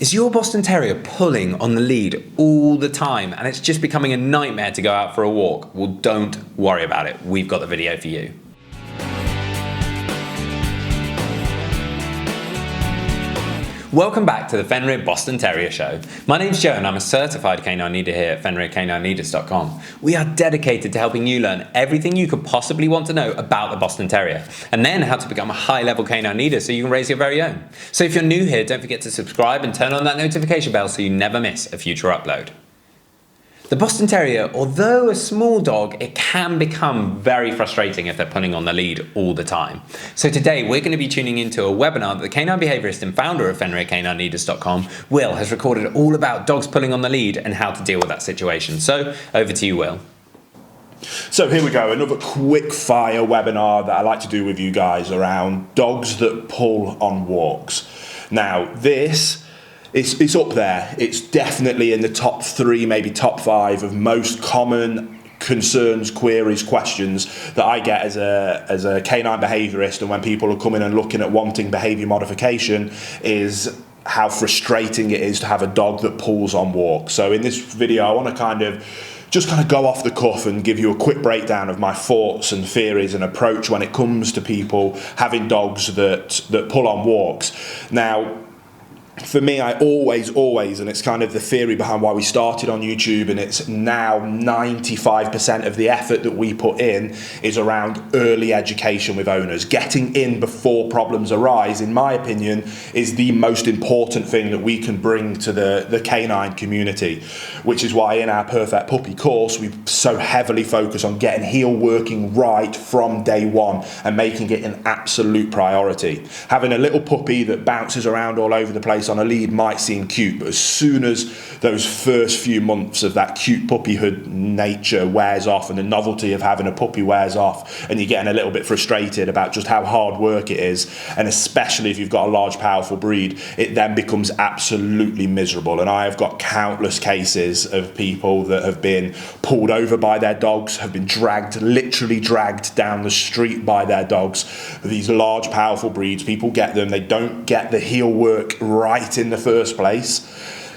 Is your Boston Terrier pulling on the lead all the time and it's just becoming a nightmare to go out for a walk? Well, don't worry about it. We've got the video for you. Welcome back to the Fenrir Boston Terrier Show. My name's Joe and I'm a certified canine leader here at FenrirCanineLeaders.com. We are dedicated to helping you learn everything you could possibly want to know about the Boston Terrier, and then how to become a high-level canine leader so you can raise your very own. So if you're new here, don't forget to subscribe and turn on that notification bell so you never miss a future upload. The Boston Terrier, although a small dog, it can become very frustrating if they're pulling on the lead all the time. So today we're going to be tuning into a webinar that the canine behaviourist and founder of FenrirCanineLeaders.com, Will, has recorded all about dogs pulling on the lead and how to deal with that situation. So over to you, Will. So here we go, another quick fire webinar that I like to do with you guys around dogs that pull on walks. Now this, it's up there. It's definitely in the top 3, maybe top 5 of most common concerns, queries, questions that I get as a canine behaviourist, and when people are coming and looking at wanting behaviour modification, is how frustrating it is to have a dog that pulls on walks. So in this video I want to just go off the cuff and give you a quick breakdown of my thoughts and theories and approach when it comes to people having dogs that pull on walks. Now, for me, I always, and it's kind of the theory behind why we started on YouTube, and it's now 95% of the effort that we put in is around early education with owners. Getting in before problems arise, in my opinion, is the most important thing that we can bring to the canine community, which is why in our Perfect Puppy course, we so heavily focus on getting heel working right from day one and making it an absolute priority. Having a little puppy that bounces around all over the place on a lead might seem cute, but as soon as those first few months of that cute puppyhood nature wears off and the novelty of having a puppy wears off, and you're getting a little bit frustrated about just how hard work it is, and especially if you've got a large powerful breed, it then becomes absolutely miserable. And I have got countless cases of people that have been pulled over by their dogs, have been literally dragged down the street by their dogs. These large powerful breeds, people get them, they don't get the heel work right in the first place,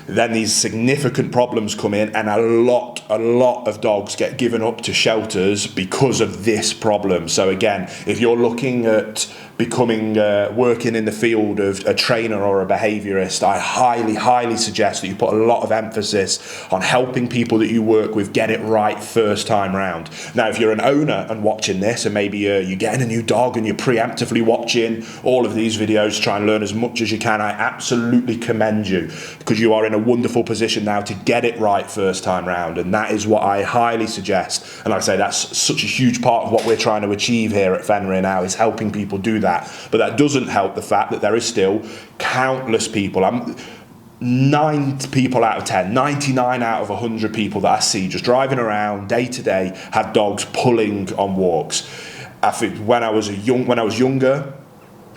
then these significant problems come in, and a lot of dogs get given up to shelters because of this problem. So again, if you're looking at becoming working in the field of a trainer or a behaviorist, I highly suggest that you put a lot of emphasis on helping people that you work with get it right first time round. Now, if you're an owner and watching this, and maybe you're getting a new dog and you're preemptively watching all of these videos to try and learn as much as you can, I absolutely commend you, because you are in a wonderful position now to get it right first time round, and that is what I highly suggest. And like I say, that's such a huge part of what we're trying to achieve here at Fenrir now, is helping people do that. But that doesn't help the fact that there is still countless people, 9 people out of 10, 99 out of 100 people that I see just driving around day to day have dogs pulling on walks. I think when I was younger,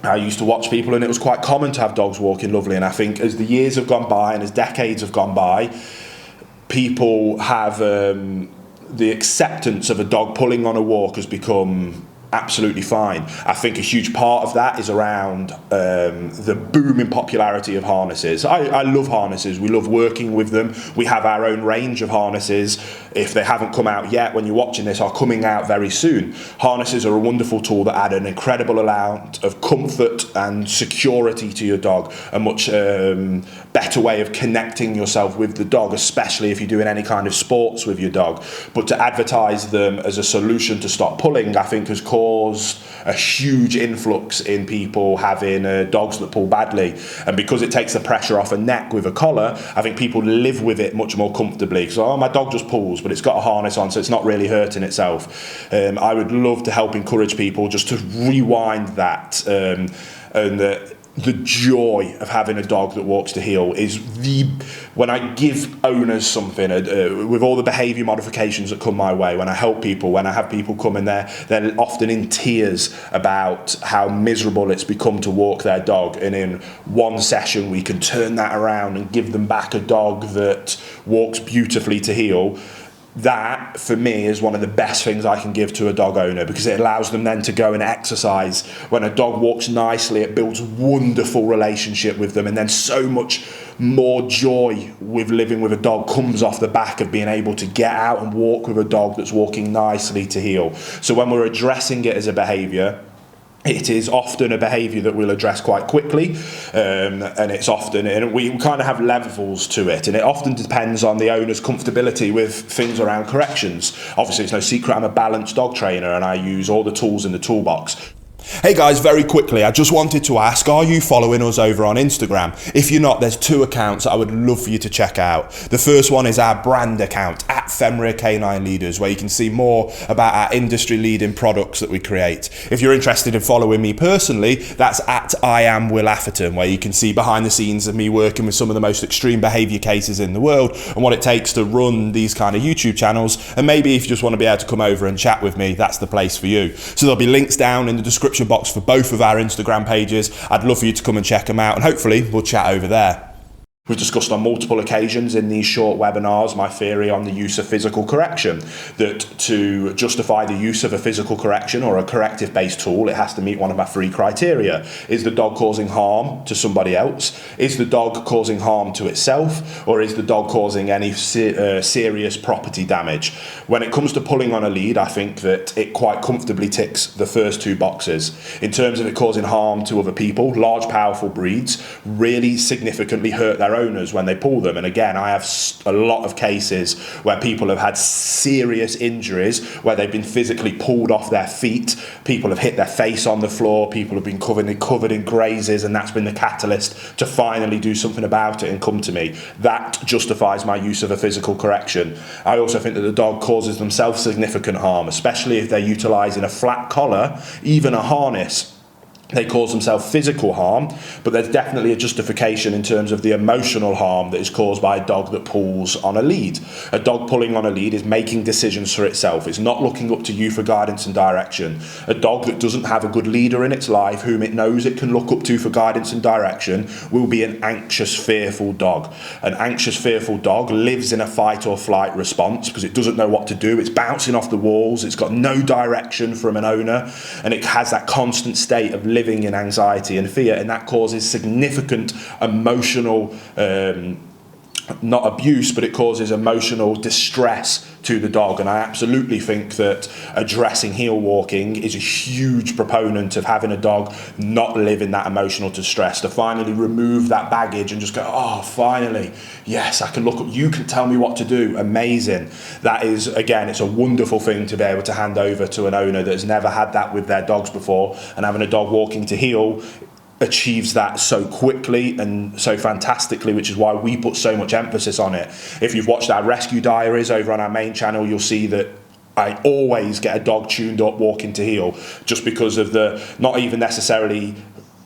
I used to watch people, and it was quite common to have dogs walking lovely. And I think as the years have gone by and as decades have gone by, people have the acceptance of a dog pulling on a walk has become absolutely fine. I think a huge part of that is around the booming popularity of harnesses. I love harnesses. We love working with them. We have our own range of harnesses. If they haven't come out yet, when you're watching this, are coming out very soon. Harnesses are a wonderful tool that add an incredible amount of comfort and security to your dog, a much better way of connecting yourself with the dog, especially if you're doing any kind of sports with your dog. But to advertise them as a solution to stop pulling, I think has caused a huge influx in people having dogs that pull badly. And because it takes the pressure off a neck with a collar, I think people live with it much more comfortably. So, oh, my dog just pulls, but it's got a harness on, so it's not really hurting itself. I would love to help encourage people just to rewind that, and the joy of having a dog that walks to heel is when I give owners something, with all the behaviour modifications that come my way, when I help people, when I have people come in there, they're often in tears about how miserable it's become to walk their dog, and in one session we can turn that around and give them back a dog that walks beautifully to heel. That, for me, is one of the best things I can give to a dog owner, because it allows them then to go and exercise. When a dog walks nicely, it builds a wonderful relationship with them, and then so much more joy with living with a dog comes off the back of being able to get out and walk with a dog that's walking nicely to heel. So when we're addressing it as a behaviour, it is often a behaviour that we'll address quite quickly, and it's often, and we kind of have levels to it, and it often depends on the owner's comfortability with things around corrections. Obviously, it's no secret I'm a balanced dog trainer and I use all the tools in the toolbox. Hey guys, very quickly, I just wanted to ask, are you following us over on Instagram? If you're not, there's 2 accounts that I would love for you to check out. The first one is our brand account, at Fenrir Canine Leaders, where you can see more about our industry-leading products that we create. If you're interested in following me personally, that's at I am Will Atherton, where you can see behind the scenes of me working with some of the most extreme behaviour cases in the world and what it takes to run these kind of YouTube channels. And maybe if you just want to be able to come over and chat with me, that's the place for you. So there'll be links down in the description box for both of our Instagram pages. I'd love for you to come and check them out, and hopefully we'll chat over there. We've discussed on multiple occasions in these short webinars my theory on the use of physical correction, that to justify the use of a physical correction or a corrective-based tool, it has to meet one of our 3 criteria. Is the dog causing harm to somebody else? Is the dog causing harm to itself? Or is the dog causing any serious property damage? When it comes to pulling on a lead, I think that it quite comfortably ticks the first 2 boxes. In terms of it causing harm to other people, large, powerful breeds really significantly hurt their owners when they pull them. And again, I have a lot of cases where people have had serious injuries, where they've been physically pulled off their feet, people have hit their face on the floor, people have been covered in grazes, and that's been the catalyst to finally do something about it and come to me. That justifies my use of a physical correction. I also think that the dog causes themselves significant harm, especially if they're utilising a flat collar, even a harness. They cause themselves physical harm, but there's definitely a justification in terms of the emotional harm that is caused by a dog that pulls on a lead. A dog pulling on a lead is making decisions for itself. It's not looking up to you for guidance and direction. A dog that doesn't have a good leader in its life, whom it knows it can look up to for guidance and direction, will be an anxious, fearful dog. An anxious, fearful dog lives in a fight or flight response because it doesn't know what to do. It's bouncing off the walls. It's got no direction from an owner, and it has that constant state of living in anxiety and fear, and that causes significant emotional not abuse, but it causes emotional distress to the dog. And I absolutely think that addressing heel walking is a huge proponent of having a dog not live in that emotional distress, to finally remove that baggage and just go, oh, finally, yes, I can look up, you can tell me what to do, amazing. That is, again, it's a wonderful thing to be able to hand over to an owner that has never had that with their dogs before, and having a dog walking to heel achieves that so quickly and so fantastically, which is why we put so much emphasis on it. If you've watched our rescue diaries over on our main channel, you'll see that I always get a dog tuned up walking to heel, just because of the, not even necessarily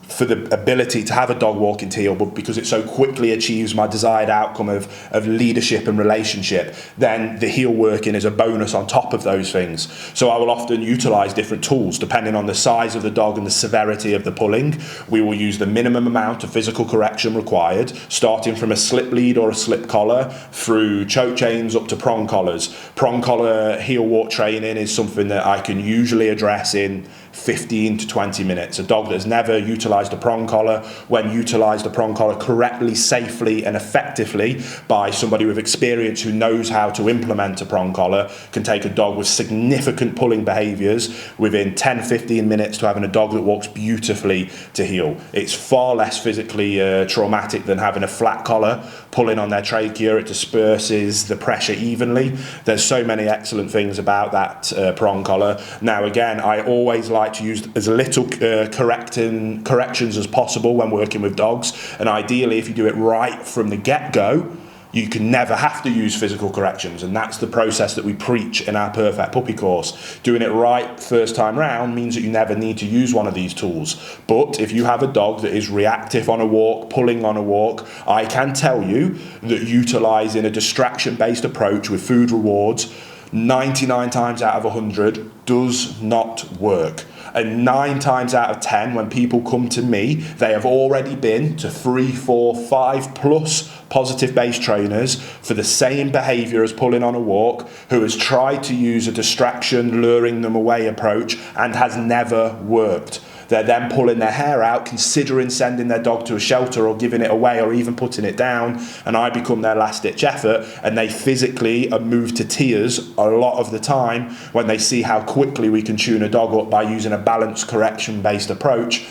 for the ability to have a dog walking to heel, but because it so quickly achieves my desired outcome of leadership and relationship, then the heel working is a bonus on top of those things. So I will often utilise different tools depending on the size of the dog and the severity of the pulling. We will use the minimum amount of physical correction required, starting from a slip lead or a slip collar through choke chains up to prong collars. Prong collar heel walk training is something that I can usually address in 15 to 20 minutes. A dog that has never utilised a prong collar, when utilised a prong collar correctly, safely and effectively by somebody with experience who knows how to implement a prong collar, can take a dog with significant pulling behaviours within 10-15 minutes to having a dog that walks beautifully to heel. It's far less physically traumatic than having a flat collar pulling on their trachea. It disperses the pressure evenly. There's so many excellent things about that prong collar. Now again, I always like to use as little corrections as possible when working with dogs, and ideally if you do it right from the get-go, you can never have to use physical corrections, and that's the process that we preach in our Perfect Puppy course. Doing it right first time round means that you never need to use one of these tools. But if you have a dog that is reactive on a walk, pulling on a walk, I can tell you that utilising a distraction-based approach with food rewards 99 times out of 100 does not work. And 9 times out of 10, when people come to me, they have already been to 3, 4, 5 plus positive base trainers for the same behaviour as pulling on a walk, who has tried to use a distraction, luring them away approach, and has never worked. They're then pulling their hair out, considering sending their dog to a shelter or giving it away or even putting it down, and I become their last-ditch effort, and they physically are moved to tears a lot of the time when they see how quickly we can tune a dog up by using a balance correction-based approach,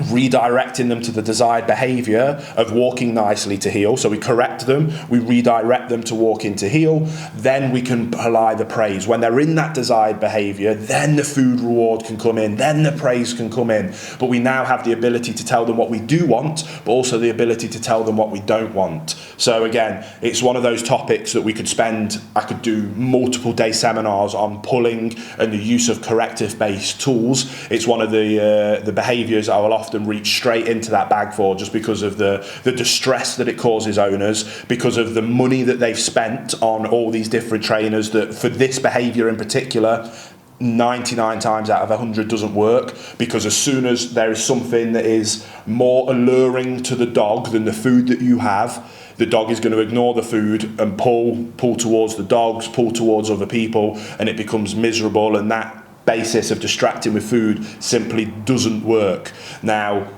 redirecting them to the desired behaviour of walking nicely to heel. So we correct them, we redirect them to walk into heel, then we can apply the praise. When they're in that desired behaviour, then the food reward can come in, then the praise can come in. But we now have the ability to tell them what we do want, but also the ability to tell them what we don't want. So again, it's one of those topics that I could do multiple day seminars on pulling and the use of corrective-based tools. It's one of the behaviours I will often reach straight into that bag for, just because of the distress that it causes owners, because of the money that they've spent on all these different trainers that for this behaviour in particular 99 times out of 100 doesn't work, because as soon as there is something that is more alluring to the dog than the food that you have, the dog is going to ignore the food and pull towards the dogs, pull towards other people, and it becomes miserable, and that basis of distracting with food simply doesn't work. Now,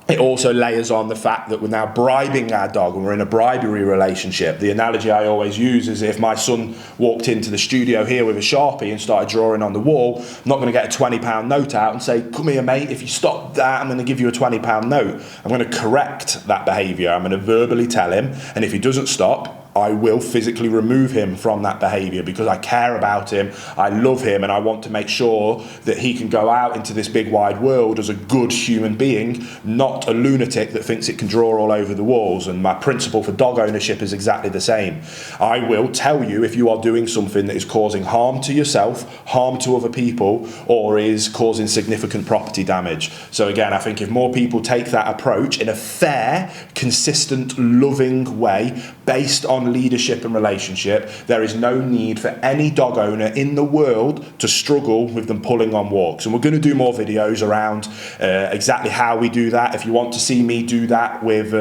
it also layers on the fact that we're now bribing our dog and we're in a bribery relationship. The analogy I always use is if my son walked into the studio here with a Sharpie and started drawing on the wall, I'm not going to get a £20 note out and say, come here mate, if you stop that I'm going to give you a £20 note. I'm going to correct that behaviour. I'm going to verbally tell him, and if he doesn't stop, I will physically remove him from that behaviour, because I care about him, I love him, and I want to make sure that he can go out into this big wide world as a good human being, not a lunatic that thinks it can draw all over the walls. And my principle for dog ownership is exactly the same. I will tell you if you are doing something that is causing harm to yourself, harm to other people, or is causing significant property damage. So again, I think if more people take that approach in a fair, consistent, loving way, based on leadership and relationship, there is no need for any dog owner in the world to struggle with them pulling on walks. And we're going to do more videos around exactly how we do that. If you want to see me do that with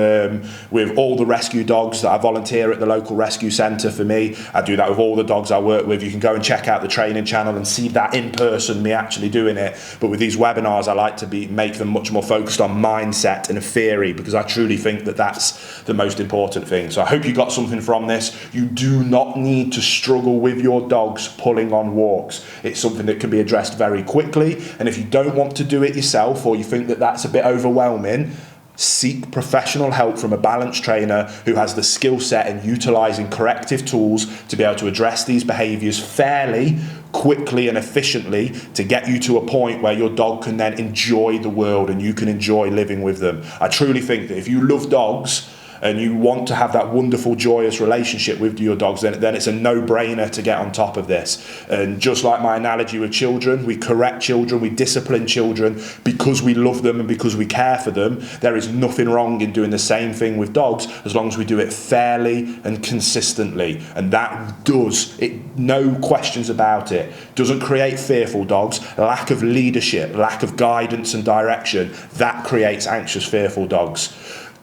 all the rescue dogs that I volunteer at the local rescue centre for me, I do that with all the dogs I work with. You can go and check out the training channel and see that in person, me actually doing it. But with these webinars, I like to make them much more focused on mindset and theory, because I truly think that that's the most important thing. So I hope you got something from this. You do not need to struggle with your dogs pulling on walks. It's something that can be addressed very quickly, and if you don't want to do it yourself, or you think that that's a bit overwhelming, seek professional help from a balance trainer who has the skill set in utilising corrective tools to be able to address these behaviours fairly, quickly and efficiently, to get you to a point where your dog can then enjoy the world and you can enjoy living with them. I truly think that if you love dogs and you want to have that wonderful, joyous relationship with your dogs, then it's a no-brainer to get on top of this. And just like my analogy with children, we correct children, we discipline children because we love them and because we care for them. There is nothing wrong in doing the same thing with dogs, as long as we do it fairly and consistently. And that does, no questions about it, doesn't create fearful dogs. Lack of leadership, lack of guidance and direction, that creates anxious, fearful dogs.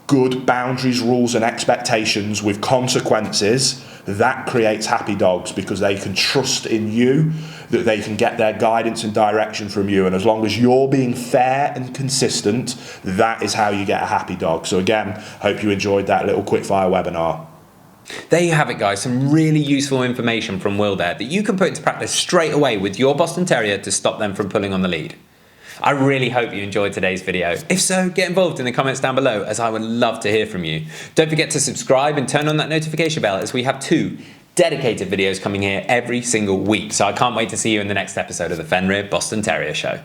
Good boundaries, rules and expectations with consequences, that creates happy dogs, because they can trust in you, that they can get their guidance and direction from you. And as long as you're being fair and consistent, that is how you get a happy dog. So again, hope you enjoyed that little quickfire webinar. There you have it, guys. Some really useful information from Will there that you can put into practice straight away with your Boston Terrier to stop them from pulling on the lead. I really hope you enjoyed today's video. If so, get involved in the comments down below, as I would love to hear from you. Don't forget to subscribe and turn on that notification bell, as we have 2 dedicated videos coming here every single week. So I can't wait to see you in the next episode of the Fenrir Boston Terrier Show.